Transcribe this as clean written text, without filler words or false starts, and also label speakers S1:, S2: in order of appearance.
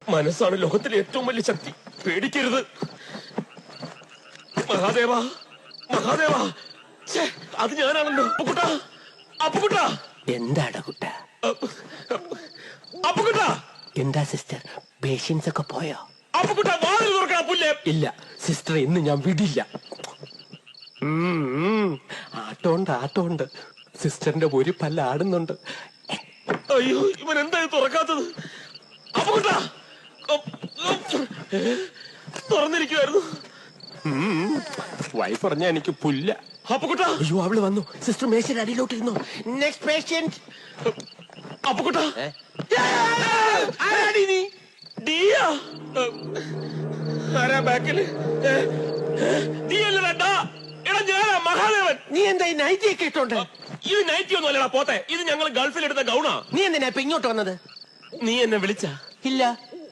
S1: മനസ്സാണ് ലോകത്തിലെ ഏറ്റവും വലിയ ശക്തി. പേടിക്കരുത്. മഹാദേവ, മഹാദേവ, അത് ഞാനാണല്ലോ. അപ്പുകുട്ടാ, അപ്പുകുട്ടാ.
S2: എന്താടാ കുട്ട?
S1: അപ്പുകുട്ടാ.
S2: എന്താ സിസ്റ്റർ, പേഷ്യൻസ് ഒക്കെ പോയോ?
S1: അപ്പുകുട്ടാ, വാതിൽ തുറക്കണം. പുല്ലേ.
S2: ഇല്ല സിസ്റ്റർ, ഇന്ന് ഞാൻ വിടില്ല. ആട്ടോണ്ട് സിസ്റ്ററിന്റെ ഒരു പല്ല ആടുന്നുണ്ട്.
S1: അയ്യോ, ഇവൻ എന്തായി തുറക്കാത്തത്? അപ്പുകുട്ടാ, തുറന്നിരിക്കുവായിരുന്നു.
S2: വൈഫ് പറഞ്ഞ എനിക്ക് പുല്ല.
S1: അപ്പുകുട്ടാ.
S2: അയ്യോ, അവള് വന്നു. സിസ്റ്റർ മേശയുടെ അടിയിലോട്ടിരുന്നു. Next patient.
S1: അപ്പുകുട്ടാ.
S2: ആരാടി നീ?
S1: ഡിയാ. ആരാ ബാക്കില്? ഡിയല്ലടാ. എടാ ഞാനാ മഹാദേവൻ.
S2: നീ എന്താ ഈ നൈറ്റി ഒക്കെ ഇട്ടോണ്ട്?
S1: ഇത് നൈറ്റി ഒന്നും അല്ലടാ പോത്തെ. ഇത് ഞങ്ങൾ ഗൾഫിൽ എടുത്ത ഗൗണാ.
S2: നീ എന്തിനാ ഇപ്പൊ ഇങ്ങോട്ട് വന്നത്?
S1: നീ എന്നെ വിളിച്ച?
S2: ഇല്ല.